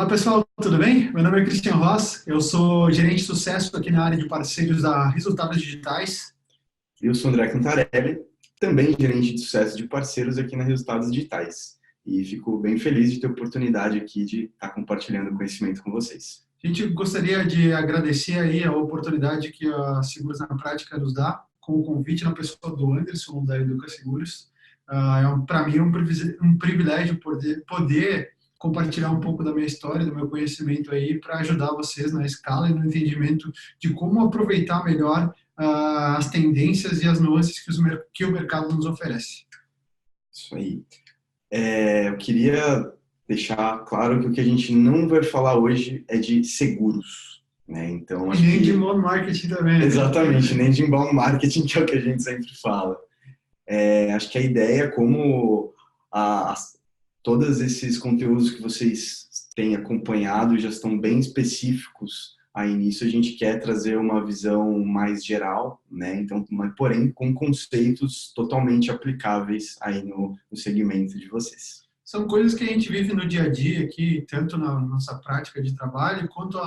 Fala pessoal, tudo bem? Meu nome é Christian Ross, eu sou gerente de sucesso aqui na área de parceiros da Resultados Digitais. Eu sou André Cantarelli, também gerente de sucesso de parceiros aqui na Resultados Digitais. E fico bem feliz de ter a oportunidade aqui de estar compartilhando conhecimento com vocês. A gente gostaria de agradecer aí a oportunidade que a Seguros na Prática nos dá, com o convite na pessoa do Anderson, da Educa Seguros. Para mim é um privilégio poder compartilhar um pouco da minha história, do meu conhecimento aí, para ajudar vocês na escala e no entendimento de como aproveitar melhor as tendências e as nuances que o mercado nos oferece. Isso aí. Eu queria deixar claro que o que a gente não vai falar hoje é de seguros, né? Então, E acho nem de que modo marketing também, né? exatamente, nem de inbound marketing, que é o que a gente sempre fala. Acho que a ideia é como todos esses conteúdos que vocês têm acompanhado já estão bem específicos. Aí nisso a gente quer trazer uma visão mais geral, né? Então, mas, porém, com conceitos totalmente aplicáveis aí no segmento de vocês. São coisas que a gente vive no dia a dia aqui, tanto na nossa prática de trabalho, quanto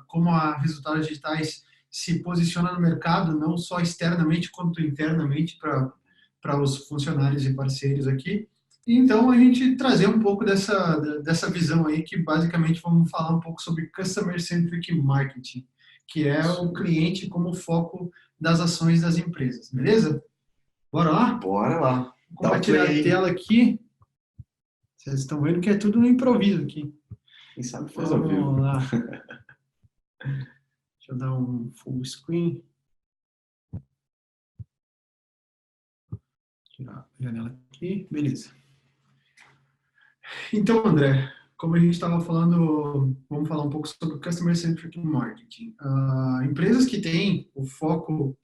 como a Resultados Digitais se posiciona no mercado, não só externamente, quanto internamente para os funcionários e parceiros aqui. E então, a gente trazer um pouco dessa visão aí, que basicamente vamos falar um pouco sobre Customer Centric Marketing, que é o cliente como foco das ações das empresas, beleza? Bora lá? Bora lá, Vou dá o compartilhar play a aí. tela aqui. Vocês estão vendo que é tudo no improviso aqui. Quem sabe faz ao Vamos vivo. lá. Deixa eu dar um full screen. Tirar a janela aqui. Beleza. Então, André, como a gente estava falando, vamos falar um pouco sobre Customer Centric Marketing. Empresas que têm o foco,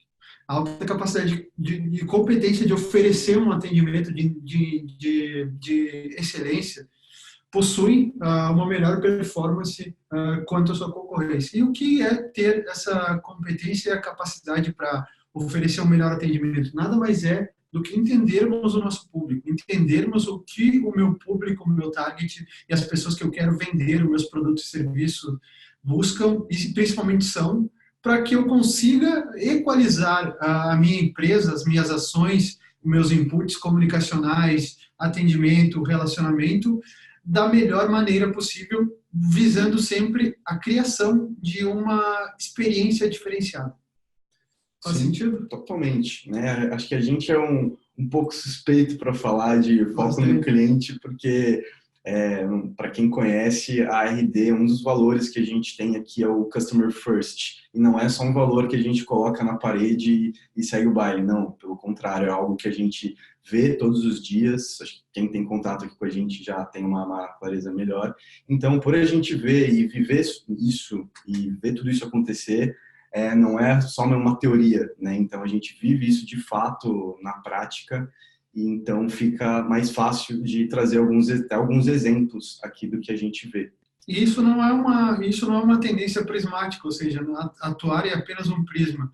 a alta capacidade de competência de oferecer um atendimento de excelência possuem uma melhor performance quanto à sua concorrência. E o que é ter essa competência e a capacidade para oferecer um melhor atendimento? Nada mais é do que entendermos o nosso público, entendermos o que o meu público, o meu target e as pessoas que eu quero vender os meus produtos e serviços buscam e principalmente são, para que eu consiga equalizar a minha empresa, as minhas ações, meus inputs comunicacionais, atendimento, relacionamento, da melhor maneira possível, visando sempre a criação de uma experiência diferenciada. Faz Sim, sentido? totalmente, né? Acho que a gente é um pouco suspeito para falar de foco no Bastante. cliente, porque para quem conhece a RD, um dos valores que a gente tem aqui é o Customer First. E não é só um valor que a gente coloca na parede e segue o baile, não. Pelo contrário, é algo que a gente vê todos os dias. Acho que quem tem contato aqui com a gente já tem uma clareza melhor. Então, por a gente ver e viver isso e ver tudo isso acontecer, não é só uma teoria, né? Então a gente vive isso de fato na prática e então fica mais fácil de trazer alguns exemplos aqui do que a gente vê. E isso não é uma tendência prismática, ou seja, atuar é apenas um prisma.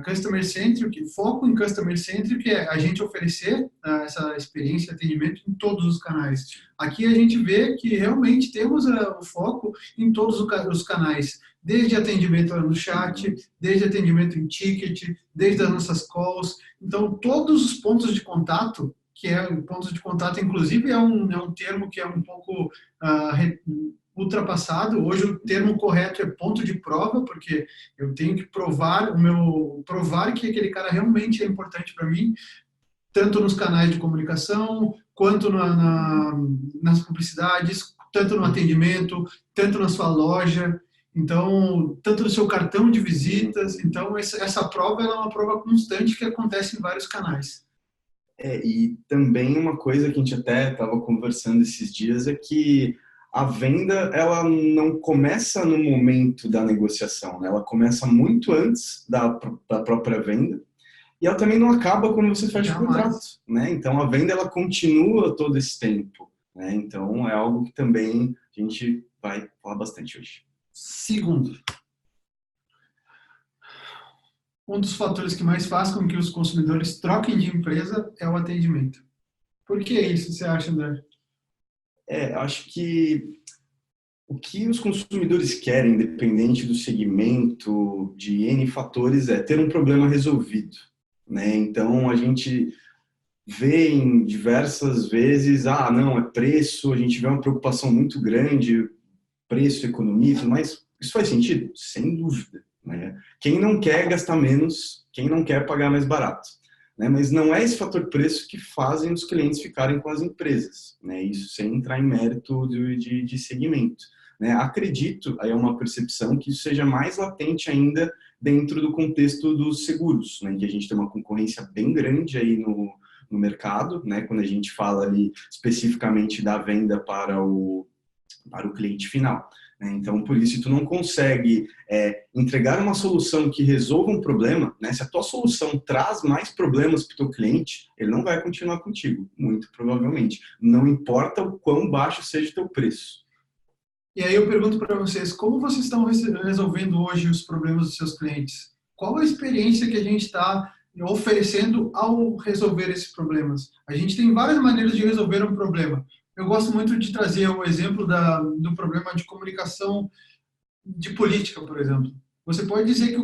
Customer centric, foco em customer centric é a gente oferecer essa experiência e atendimento em todos os canais. Aqui a gente vê que realmente temos o foco em todos os canais, desde atendimento no chat, desde atendimento em ticket, desde as nossas calls. Então, todos os pontos de contato, que é pontos de contato, inclusive é um termo que é um pouco ultrapassado. Hoje o termo correto é ponto de prova, porque eu tenho que provar que aquele cara realmente é importante para mim, tanto nos canais de comunicação, quanto nas publicidades, tanto no atendimento, tanto na sua loja. Então, tanto no seu cartão de visitas. Então, essa prova ela é uma prova constante que acontece em vários canais. E também uma coisa que a gente até estava conversando esses dias é que a venda ela não começa no momento da negociação, né? Ela começa muito antes da própria venda e ela também não acaba quando você fecha o contrato, Jamais. né? Então a venda ela continua todo esse tempo, né? Então é algo que também a gente vai falar bastante hoje. Segundo, um dos fatores que mais faz com que os consumidores troquem de empresa é o atendimento. Por que isso, você acha, André? Acho que O que os consumidores querem, independente do segmento, de N fatores, é ter um problema resolvido, né? Então, a gente vê em diversas vezes, não, é preço, a gente vê uma preocupação muito grande, preço, economia, mas isso faz sentido? Sem dúvida, né? Quem não quer gastar menos, quem não quer pagar mais barato, né? Mas não é esse fator preço que fazem os clientes ficarem com as empresas, né? Isso sem entrar em mérito de segmento, né? Acredito, aí é uma percepção, que isso seja mais latente ainda dentro do contexto dos seguros, né? Em que a gente tem uma concorrência bem grande aí no mercado, né? Quando a gente fala ali especificamente da venda para o cliente final, né? Então, por isso, tu não consegue entregar uma solução que resolva um problema, né? Se a tua solução traz mais problemas para o teu cliente, ele não vai continuar contigo, muito provavelmente. Não importa o quão baixo seja o teu preço. E aí eu pergunto para vocês, como vocês estão resolvendo hoje os problemas dos seus clientes? Qual a experiência que a gente está oferecendo ao resolver esses problemas? A gente tem várias maneiras de resolver um problema. Eu gosto muito de trazer o exemplo do problema de comunicação de política, por exemplo. Você pode dizer que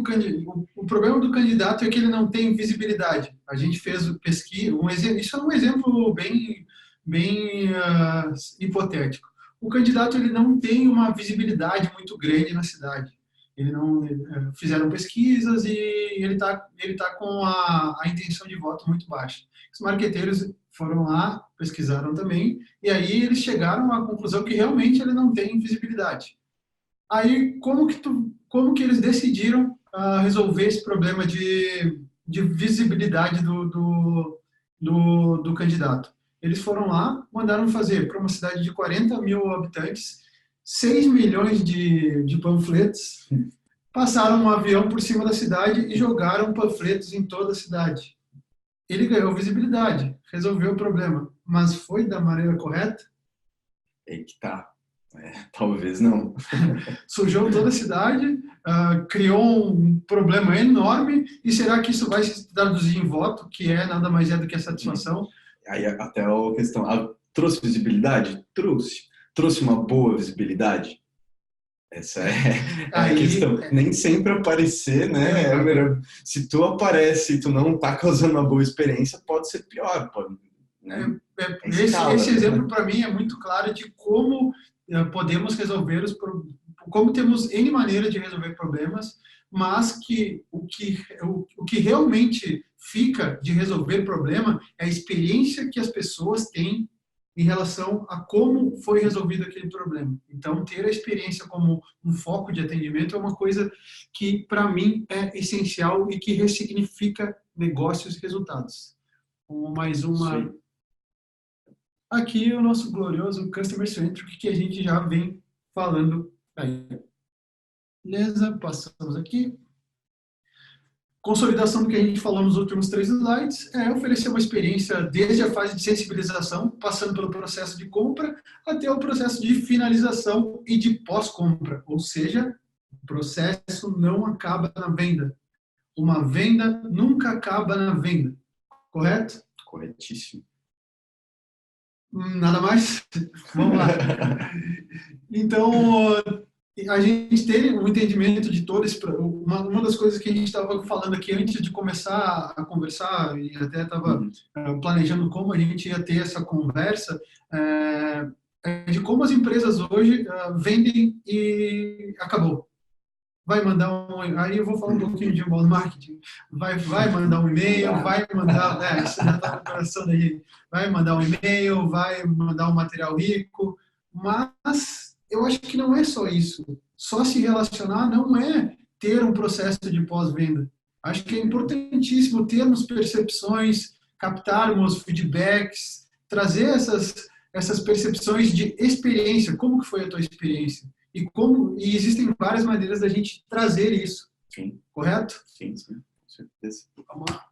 o problema do candidato é que ele não tem visibilidade. A gente fez pesquisa, isso é um exemplo bem hipotético. O candidato ele não tem uma visibilidade muito grande na cidade. Ele não fizeram pesquisas e ele tá com a intenção de voto muito baixa. Os marqueteiros foram lá, pesquisaram também, e aí eles chegaram à conclusão que realmente ele não tem visibilidade. Aí, como que eles decidiram resolver esse problema de visibilidade do candidato? Eles foram lá, mandaram fazer para uma cidade de 40 mil habitantes, 6 milhões de panfletos, passaram um avião por cima da cidade e jogaram panfletos em toda a cidade. Ele ganhou visibilidade, resolveu o problema, mas foi da maneira correta? É que tá. Talvez não. Sujou toda a cidade, criou um problema enorme, e será que isso vai se traduzir em voto, que nada mais é do que a satisfação? Aí até a questão, trouxe visibilidade? Trouxe. Trouxe uma boa visibilidade? Essa é a questão. Nem sempre aparecer, né? É melhor. Se tu aparece e tu não tá causando uma boa experiência, pode ser pior. Pode, né? Esse exemplo, para mim, é muito claro de como podemos resolver como temos N maneiras de resolver problemas, mas que o que realmente fica de resolver problema é a experiência que as pessoas têm em relação a como foi resolvido aquele problema. Então, ter a experiência como um foco de atendimento é uma coisa que, para mim, é essencial e que ressignifica negócios e resultados. Mais uma... Aqui o nosso glorioso Customer Centric, que a gente já vem falando aí. Beleza, passamos aqui. Consolidação do que a gente falou nos últimos 3 slides é oferecer uma experiência desde a fase de sensibilização, passando pelo processo de compra, até o processo de finalização e de pós-compra. Ou seja, o processo não acaba na venda. Uma venda nunca acaba na venda. Correto? Corretíssimo. Nada mais? Vamos lá. Então, a gente tem um entendimento de todo esse... Uma das coisas que a gente estava falando aqui antes de começar a conversar, e até estava planejando como a gente ia ter essa conversa, é de como as empresas hoje vendem e acabou. Vai mandar aí eu vou falar um pouquinho de inbound marketing, vai mandar um e-mail, vai mandar, isso já está começando aí, vai mandar um e-mail, vai mandar um material rico, mas eu acho que não é só isso. Só se relacionar não é ter um processo de pós-venda. Acho que é importantíssimo termos percepções, captarmos feedbacks, trazer essas percepções de experiência. Como que foi a tua experiência? E existem várias maneiras da gente trazer isso. Sim. Correto? Sim, com certeza. Vamos lá.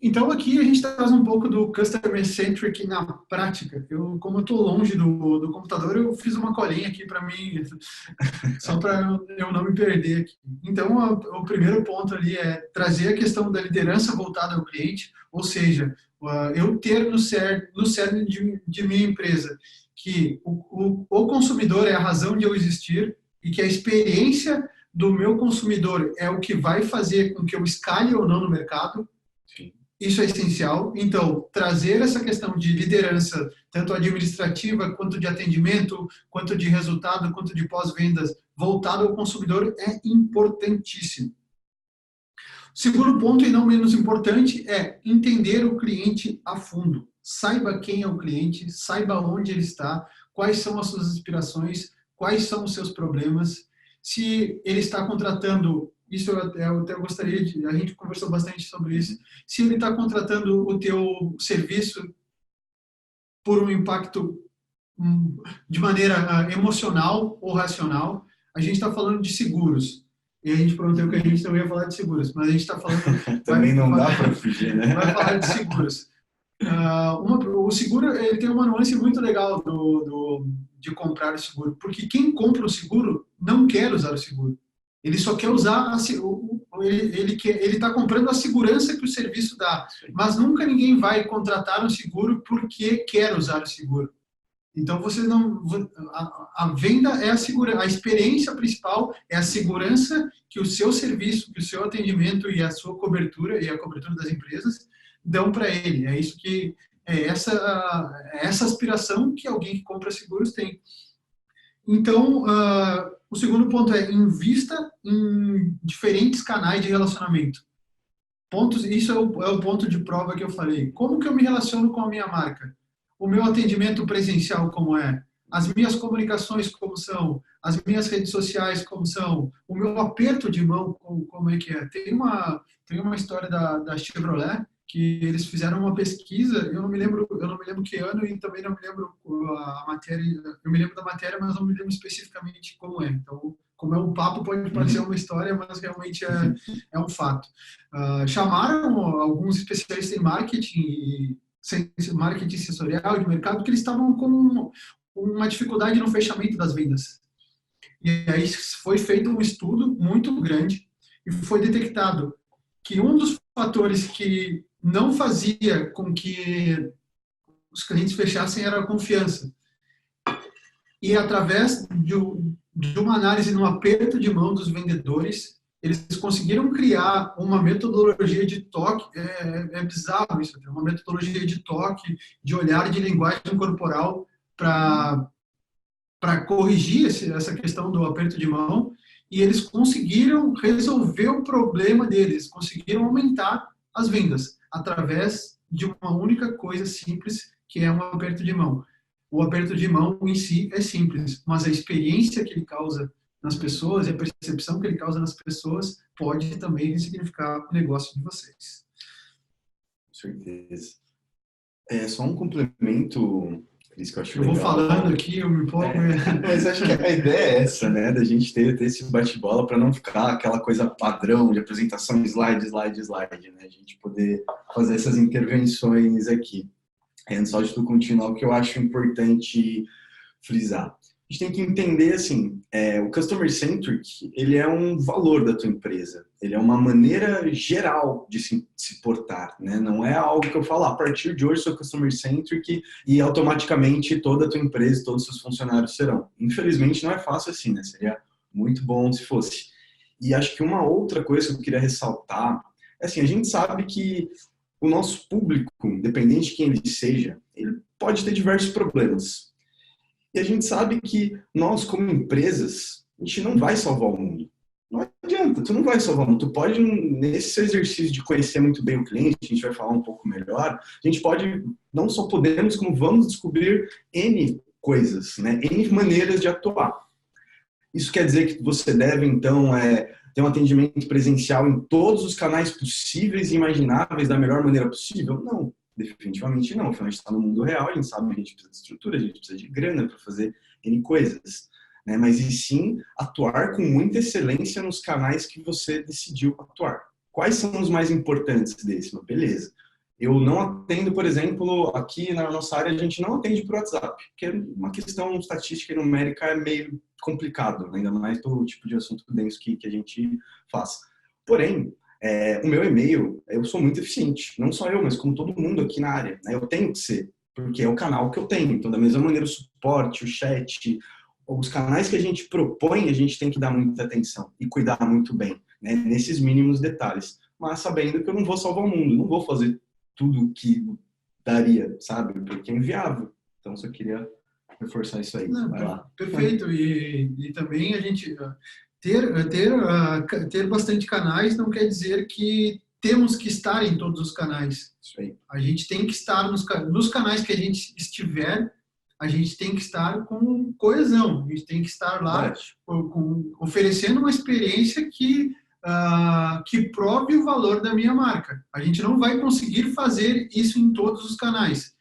Então, aqui a gente traz um pouco do Customer Centric na prática. Como eu estou longe do computador, eu fiz uma colinha aqui para mim, só para eu não me perder aqui. Então, o primeiro ponto ali é trazer a questão da liderança voltada ao cliente, ou seja, eu ter no cerne de minha empresa que o consumidor é a razão de eu existir e que a experiência do meu consumidor é o que vai fazer com que eu escale ou não no mercado. Sim. Isso é essencial. Então, trazer essa questão de liderança, tanto administrativa, quanto de atendimento, quanto de resultado, quanto de pós-vendas, voltado ao consumidor, é importantíssimo. Segundo ponto, e não menos importante, é entender o cliente a fundo. Saiba quem é o cliente, saiba onde ele está, quais são as suas aspirações, quais são os seus problemas. Se ele está contratando, isso eu até gostaria de, a gente conversou bastante sobre isso, se ele está contratando o teu serviço por um impacto de maneira emocional ou racional, a gente está falando de seguros. E a gente prometeu que a gente não ia falar de seguros, mas a gente está falando... Também não dá para fugir, né? Vai falar de seguros. O seguro ele tem uma nuance muito legal de comprar o seguro, porque quem compra o seguro não quer usar o seguro. Ele só quer usar, ele está comprando a segurança que o serviço dá, mas nunca ninguém vai contratar um seguro porque quer usar o seguro. Então, você não, a venda é a experiência principal é a segurança que o seu serviço, que o seu atendimento e a sua cobertura, e a cobertura das empresas, dão para ele. É isso que, essa aspiração que alguém que compra seguros tem. Então, o segundo ponto é invista em diferentes canais de relacionamento. Isso é o ponto de prova que eu falei. Como que eu me relaciono com a minha marca? O meu atendimento presencial como é? As minhas comunicações como são? As minhas redes sociais como são? O meu aperto de mão como é que é? Tem uma história da Chevrolet que eles fizeram uma pesquisa, eu não me lembro que ano e também não me lembro a matéria, eu me lembro da matéria, mas não me lembro especificamente como é. Então, como é um papo, pode parecer uma história, mas realmente é um fato. Chamaram alguns especialistas em marketing sensorial de mercado, que eles estavam com uma dificuldade no fechamento das vendas. E aí foi feito um estudo muito grande e foi detectado que um dos fatores que não fazia com que os clientes fechassem era a confiança. E através de uma análise no aperto de mão dos vendedores, eles conseguiram criar uma metodologia de toque, é bizarro isso, uma metodologia de toque, de olhar, de linguagem corporal para corrigir essa questão do aperto de mão, e eles conseguiram resolver o problema deles, conseguiram aumentar as vendas através de uma única coisa simples, que é um aperto de mão. O aperto de mão em si é simples, mas a experiência que ele causa nas pessoas e a percepção que ele causa nas pessoas pode também significar o negócio de vocês. Com certeza. Só um complemento, Cris, que eu acho legal. Vou falando aqui, eu me empolgo. Mas acho que a ideia é essa, né? Da gente ter esse bate-bola para não ficar aquela coisa padrão de apresentação, slide, né? A gente poder fazer essas intervenções aqui. Antes só de tu continuar, o que eu acho importante frisar. A gente tem que entender, assim, o Customer Centric, ele é um valor da tua empresa. Ele é uma maneira geral de se portar, né? Não é algo que eu falo, a partir de hoje sou Customer Centric e automaticamente toda a tua empresa, todos os seus funcionários serão. Infelizmente não é fácil assim, né? Seria muito bom se fosse. E acho que uma outra coisa que eu queria ressaltar é assim, a gente sabe que o nosso público, independente de quem ele seja, ele pode ter diversos problemas. E a gente sabe que nós, como empresas, a gente não vai salvar o mundo. Não adianta, tu não vai salvar o mundo. Tu pode, nesse exercício de conhecer muito bem o cliente, a gente vai falar um pouco melhor, a gente pode, não só podemos, como vamos descobrir N coisas, né? N maneiras de atuar. Isso quer dizer que você deve, então, ter um atendimento presencial em todos os canais possíveis e imagináveis da melhor maneira possível? Não. Definitivamente não, afinal a gente está no mundo real, a gente sabe que a gente precisa de estrutura, a gente precisa de grana para fazer N coisas, né? Mas e sim atuar com muita excelência nos canais que você decidiu atuar. Quais são os mais importantes desses? Beleza. Eu não atendo, por exemplo, aqui na nossa área a gente não atende por WhatsApp, porque é uma questão estatística e numérica é meio complicado, ainda mais pelo tipo de assunto denso que a gente faz. Porém, o meu e-mail, eu sou muito eficiente. Não só eu, mas como todo mundo aqui na área, né? Eu tenho que ser. porque é o canal que eu tenho. Então, da mesma maneira, o suporte, o chat, os canais que a gente propõe, a gente tem que dar muita atenção e cuidar muito bem, né, nesses mínimos detalhes. Mas sabendo que eu não vou salvar o mundo, não vou fazer tudo o que daria, sabe? Porque é inviável. Então, só queria reforçar isso aí. Não, Vai lá. perfeito. E também a gente ter bastante canais não quer dizer que temos que estar em todos os canais. Isso aí. A gente tem que estar nos canais que a gente estiver, a gente tem que estar com coesão, a gente tem que estar lá oferecendo uma experiência que prove o valor da minha marca. A gente não vai conseguir fazer isso em todos os canais,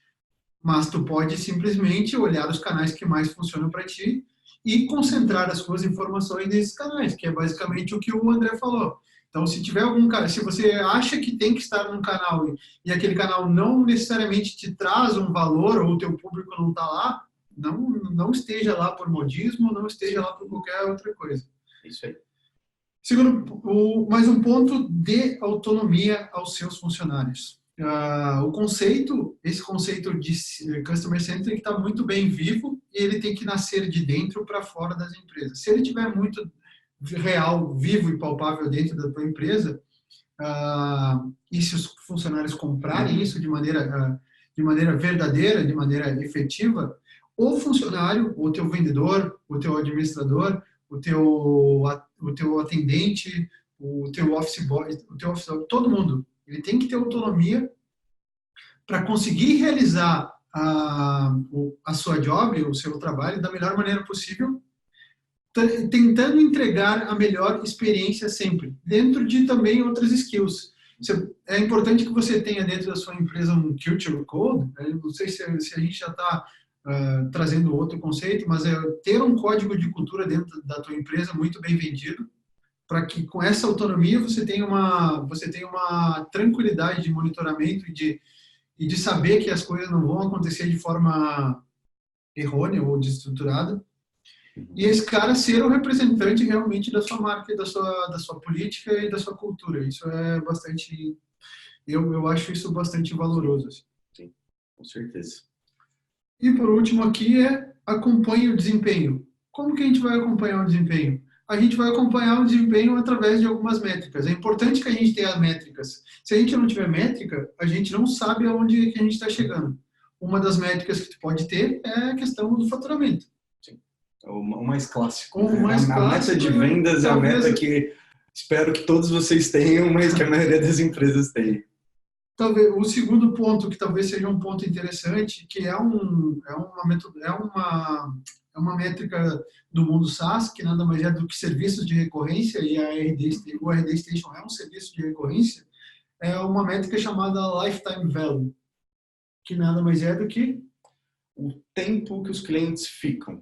mas tu pode simplesmente olhar os canais que mais funcionam para ti e concentrar as suas informações nesses canais, que é basicamente o que o André falou. Então, se tiver algum cara, se você acha que tem que estar num canal e aquele canal não necessariamente te traz um valor ou o teu público não está lá, não esteja lá por modismo, não esteja lá por qualquer outra coisa. Isso aí. Segundo, mais um ponto de autonomia aos seus funcionários. Esse conceito de Customer Centric está muito bem vivo e ele tem que nascer de dentro para fora das empresas. Se ele tiver muito real, vivo e palpável dentro da tua empresa, e se os funcionários comprarem isso de maneira verdadeira, de maneira efetiva, o funcionário, o teu vendedor, o teu administrador, o teu atendente, o teu office boy, todo mundo, ele tem que ter autonomia para conseguir realizar a sua job, o seu trabalho, da melhor maneira possível, tentando entregar a melhor experiência sempre, dentro de também outras skills. É importante que você tenha dentro da sua empresa um culture code, não sei se a gente já está trazendo outro conceito, mas é ter um código de cultura dentro da tua empresa muito bem vendido, para que com essa autonomia você tenha uma tranquilidade de monitoramento e de saber que as coisas não vão acontecer de forma errônea ou desestruturada. E esse cara ser o representante realmente da sua marca, da sua política e da sua cultura. Isso é bastante... Eu acho isso bastante valoroso. Assim. Sim, com certeza. E por último aqui acompanhe o desempenho. Como que a gente vai acompanhar o desempenho? A gente vai acompanhar o desempenho através de algumas métricas. É importante que a gente tenha as métricas. Se a gente não tiver métrica, a gente não sabe aonde que a gente está chegando. Uma das métricas que tu pode ter é a questão do faturamento. Sim. O mais clássico. O mais clássico, a meta de vendas é a meta que espero que todos vocês tenham, mas que a maioria das empresas tem. Talvez o segundo ponto, que talvez seja um ponto interessante, que é uma métrica do mundo SaaS, que nada mais é do que serviços de recorrência, e o RD Station é um serviço de recorrência, é uma métrica chamada Lifetime Value, que nada mais é do que o tempo que os clientes ficam,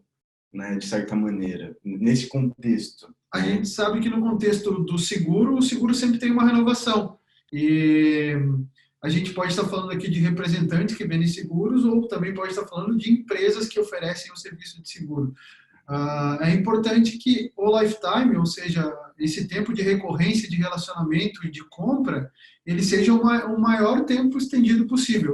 né, de certa maneira, nesse contexto. A gente sabe que no contexto do seguro, o seguro sempre tem uma renovação. E a gente pode estar falando aqui de representantes que vendem seguros ou também pode estar falando de empresas que oferecem o serviço de seguro. É importante que o lifetime, ou seja, esse tempo de recorrência, de relacionamento e de compra, ele seja o maior tempo estendido possível.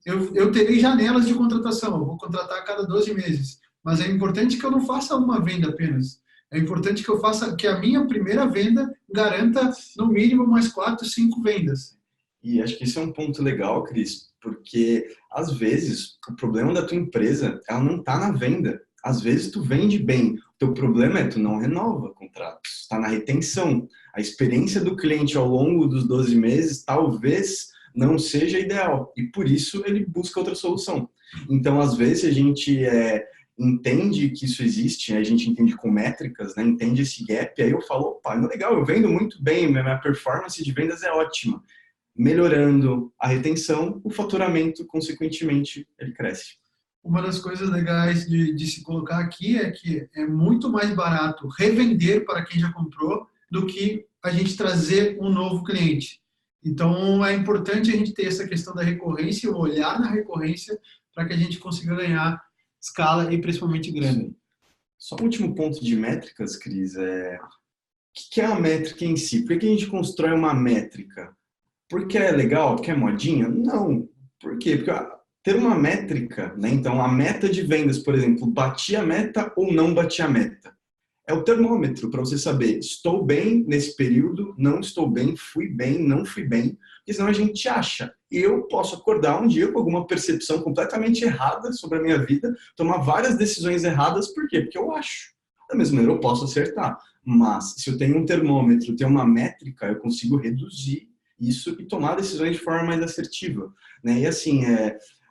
Eu terei janelas de contratação, eu vou contratar a cada 12 meses, mas é importante que eu não faça uma venda apenas. É importante que a minha primeira venda garanta no mínimo mais 4, 5 vendas. E acho que isso é um ponto legal, Cris, porque às vezes o problema da tua empresa, ela não está na venda. Às vezes tu vende bem, o teu problema é tu não renova contratos, está na retenção. A experiência do cliente ao longo dos 12 meses talvez não seja ideal e por isso ele busca outra solução. Então, às vezes a gente entende que isso existe, a gente entende com métricas, né? Entende esse gap, aí eu falo, opa, legal, eu vendo muito bem, minha performance de vendas é ótima. Melhorando a retenção, o faturamento, consequentemente, ele cresce. Uma das coisas legais de se colocar aqui é que é muito mais barato revender para quem já comprou do que a gente trazer um novo cliente. Então, é importante a gente ter essa questão da recorrência, olhar na recorrência para que a gente consiga ganhar escala e principalmente grana. Só o último ponto de métricas, Cris, o que é a métrica em si? Por que a gente constrói uma métrica? Porque é legal? Porque é modinha? Não. Por quê? Porque ter uma métrica, né? Então, a meta de vendas, por exemplo, bati a meta ou não bati a meta. É o termômetro para você saber, estou bem nesse período, não estou bem, fui bem, não fui bem, porque senão a gente acha. Eu posso acordar um dia com alguma percepção completamente errada sobre a minha vida, tomar várias decisões erradas, por quê? Porque eu acho. Da mesma maneira, eu posso acertar. Mas, se eu tenho um termômetro, tenho uma métrica, eu consigo reduzir isso e tomar decisões de forma mais assertiva, né? E assim,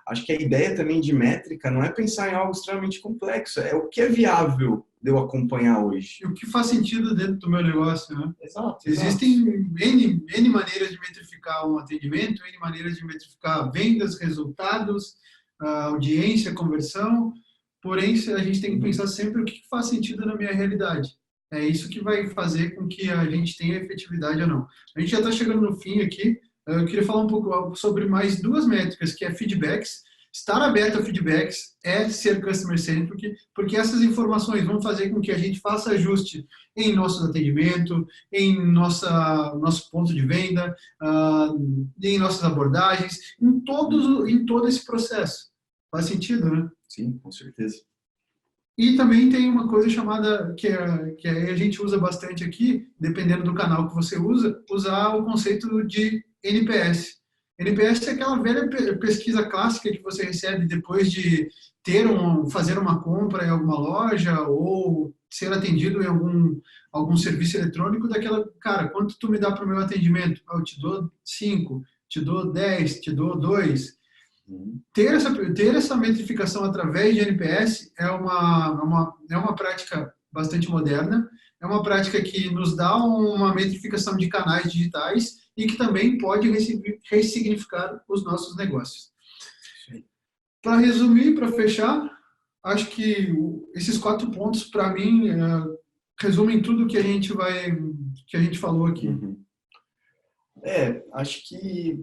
acho que a ideia também de métrica não é pensar em algo extremamente complexo, é o que é viável de eu acompanhar hoje. E o que faz sentido dentro do meu negócio, né? Exato, Existem N maneiras de metrificar um atendimento, N maneiras de metrificar vendas, resultados, audiência, conversão, porém a gente tem que pensar sempre o que faz sentido na minha realidade. É isso que vai fazer com que a gente tenha efetividade ou não. A gente já está chegando no fim aqui. Eu queria falar um pouco sobre mais duas métricas, que é feedbacks. Estar aberto a feedbacks é ser customer centric, porque essas informações vão fazer com que a gente faça ajuste em nosso atendimento, em nosso ponto de venda, em nossas abordagens, em todo esse processo. Faz sentido, né? Sim, com certeza. E também tem uma coisa chamada, que a gente usa bastante aqui, dependendo do canal que você usa, usar o conceito de NPS. NPS é aquela velha pesquisa clássica que você recebe depois de fazer uma compra em alguma loja ou ser atendido em algum serviço eletrônico, daquela, cara, quanto tu me dá para o meu atendimento? Eu te dou 5, te dou 10, te dou 2. Ter essa metrificação através de NPS é uma prática bastante moderna, é uma prática que nos dá uma metrificação de canais digitais e que também pode ressignificar os nossos negócios. Para resumir, para fechar, acho que esses 4 pontos, para mim, resumem tudo que a gente falou aqui. Acho que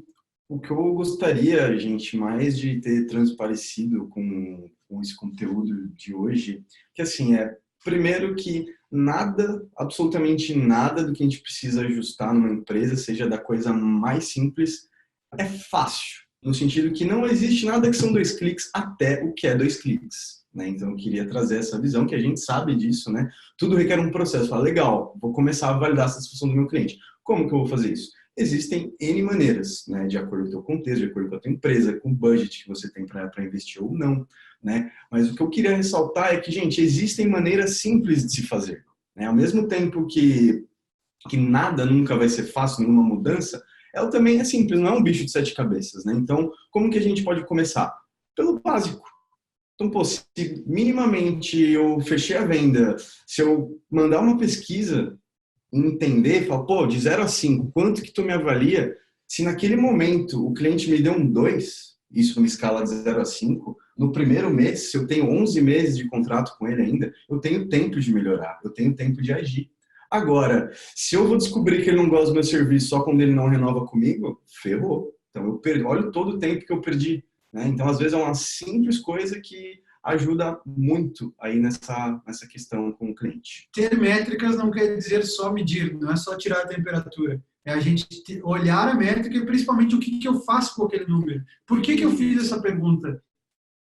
o que eu gostaria, gente, mais de ter transparecido com esse conteúdo de hoje, que assim, primeiro que nada, absolutamente nada do que a gente precisa ajustar numa empresa, seja da coisa mais simples, é fácil. No sentido que não existe nada que são 2 cliques até o que é 2 cliques. Né? Então, eu queria trazer essa visão, que a gente sabe disso, né? Tudo requer um processo. Fala, legal, vou começar a validar a satisfação do meu cliente. Como que eu vou fazer isso? Existem N maneiras, né? De acordo com o teu contexto, de acordo com a tua empresa, com o budget que você tem para investir ou não. Né? Mas o que eu queria ressaltar é que, gente, existem maneiras simples de se fazer. Né? Ao mesmo tempo que nada nunca vai ser fácil, nenhuma mudança, ela também é simples, não é um bicho de 7 cabeças. Né? Então, como que a gente pode começar? Pelo básico. Então, pô, se minimamente eu fechei a venda, se eu mandar uma pesquisa, entender, falar, pô, de 0 a 5, quanto que tu me avalia? Se naquele momento o cliente me deu um 2, isso numa escala de 0 a 5, no primeiro mês, se eu tenho 11 meses de contrato com ele ainda, eu tenho tempo de melhorar, eu tenho tempo de agir. Agora, se eu vou descobrir que ele não gosta do meu serviço só quando ele não renova comigo, ferrou. Então, olha todo o tempo que eu perdi. Né? Então, às vezes, é uma simples coisa que ajuda muito aí nessa questão com o cliente. Ter métricas não quer dizer só medir, não é só tirar a temperatura. É a gente olhar a métrica e principalmente o que eu faço com aquele número. Por que eu fiz essa pergunta?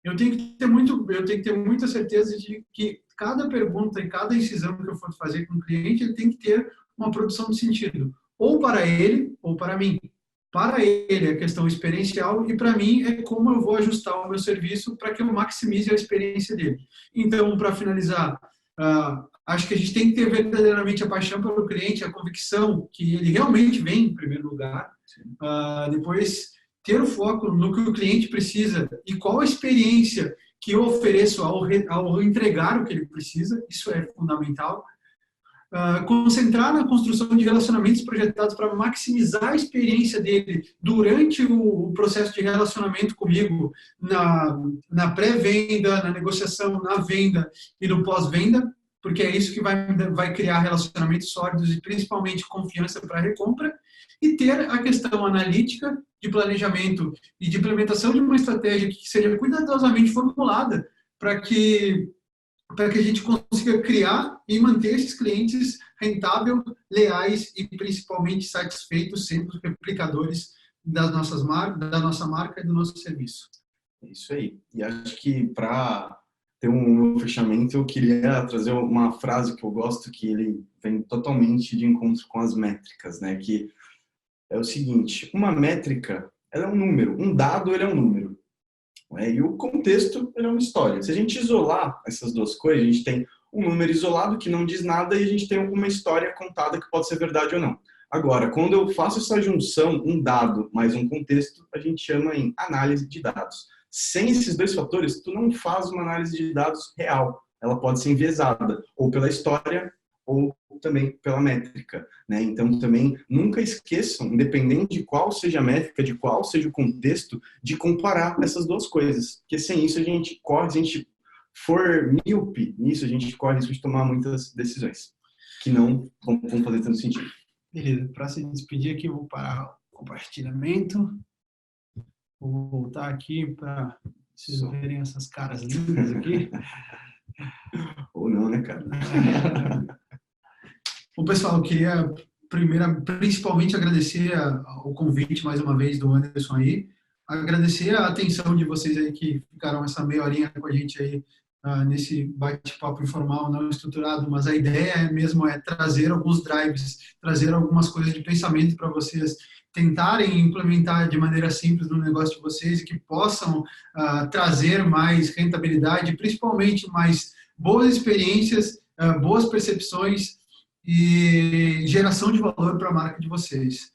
Eu tenho que ter muita certeza de que cada pergunta e cada incisão que eu for fazer com o cliente, ele tem que ter uma produção de sentido, ou para ele ou para mim. Para ele é questão experiencial e para mim é como eu vou ajustar o meu serviço para que eu maximize a experiência dele. Então, para finalizar, acho que a gente tem que ter verdadeiramente a paixão pelo cliente, a convicção que ele realmente vem em primeiro lugar. Depois, ter o foco no que o cliente precisa e qual a experiência que eu ofereço ao entregar o que ele precisa, isso é fundamental. Concentrar na construção de relacionamentos projetados para maximizar a experiência dele durante o processo de relacionamento comigo, na pré-venda, na negociação, na venda e no pós-venda, porque é isso que vai criar relacionamentos sólidos e principalmente confiança para a recompra, e ter a questão analítica de planejamento e de implementação de uma estratégia que seja cuidadosamente formulada para que a gente consiga criar e manter esses clientes rentáveis, leais e principalmente satisfeitos, sempre replicadores da nossa marca e do nosso serviço. É isso aí. E acho que para ter um fechamento, eu queria trazer uma frase que eu gosto, que ele vem totalmente de encontro com as métricas, né? Que é o seguinte: uma métrica, ela é um número, um dado, ele é um número, né? E o contexto, ele é uma história. Se a gente isolar essas duas coisas, a gente tem um número isolado que não diz nada e a gente tem uma história contada que pode ser verdade ou não. Agora, quando eu faço essa junção, um dado mais um contexto, a gente chama em análise de dados. Sem esses dois fatores, tu não faz uma análise de dados real. Ela pode ser enviesada ou pela história ou também pela métrica, né? Então, também nunca esqueçam, independente de qual seja a métrica, de qual seja o contexto, de comparar essas duas coisas. Porque sem isso a gente corre, se a gente for míope nisso, a gente corre risco de tomar muitas decisões que não vão fazer tanto sentido. Beleza, para se despedir aqui, eu vou parar o compartilhamento. Vou voltar aqui para vocês verem essas caras lindas aqui. Ou não, né, cara? Bom, pessoal, eu queria principalmente agradecer o convite mais uma vez do Anderson aí, agradecer a atenção de vocês aí que ficaram essa meia horinha com a gente aí nesse bate-papo informal, não estruturado, mas a ideia mesmo é trazer alguns drives, trazer algumas coisas de pensamento para vocês tentarem implementar de maneira simples no negócio de vocês e que possam trazer mais rentabilidade, principalmente mais boas experiências, boas percepções e geração de valor para a marca de vocês.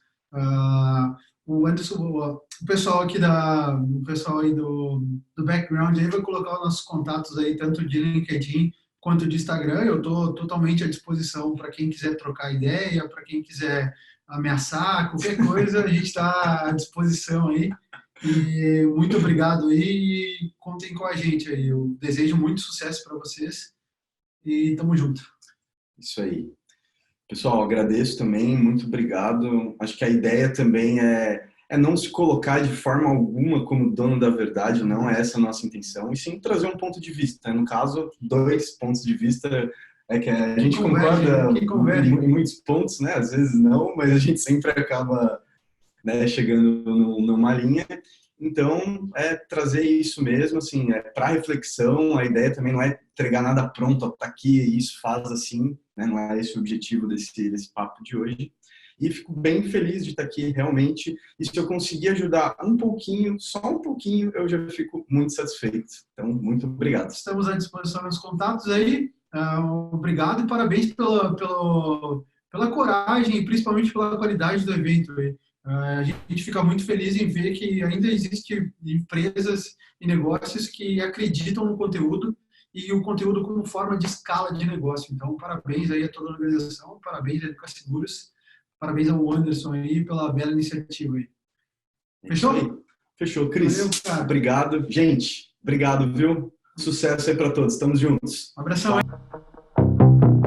O Anderson, o pessoal aqui o pessoal aí do background aí vai colocar os nossos contatos aí, tanto de LinkedIn quanto de Instagram. Eu estou totalmente à disposição para quem quiser trocar ideia, para quem quiser ameaçar, qualquer coisa, a gente está à disposição aí. E muito obrigado aí e contem com a gente aí. Eu desejo muito sucesso para vocês e tamo junto. Isso aí. Pessoal, agradeço também, muito obrigado. Acho que a ideia também é não se colocar de forma alguma como dono da verdade, não é essa a nossa intenção, e sim trazer um ponto de vista. No caso, dois pontos de vista, é que a gente concorda em muitos pontos, né? Às vezes não, mas a gente sempre acaba, né, chegando numa linha. Então, é trazer isso mesmo, assim, para reflexão. A ideia também não é entregar nada pronto, tá aqui, isso faz assim, né? Não é esse o objetivo desse papo de hoje. E fico bem feliz de estar aqui, realmente. E se eu conseguir ajudar um pouquinho, só um pouquinho, eu já fico muito satisfeito. Então, muito obrigado. Estamos à disposição nos contatos aí. Obrigado e parabéns pela coragem e principalmente pela qualidade do evento aí. A gente fica muito feliz em ver que ainda existem empresas e negócios que acreditam no conteúdo e o conteúdo como forma de escala de negócio. Então, parabéns aí a toda a organização, parabéns a Educa Seguros, parabéns ao Anderson aí pela bela iniciativa aí. Fechou? Fechou, Cris. Valeu, obrigado. Gente, obrigado, viu? Sucesso aí para todos. Estamos juntos. Um abração aí.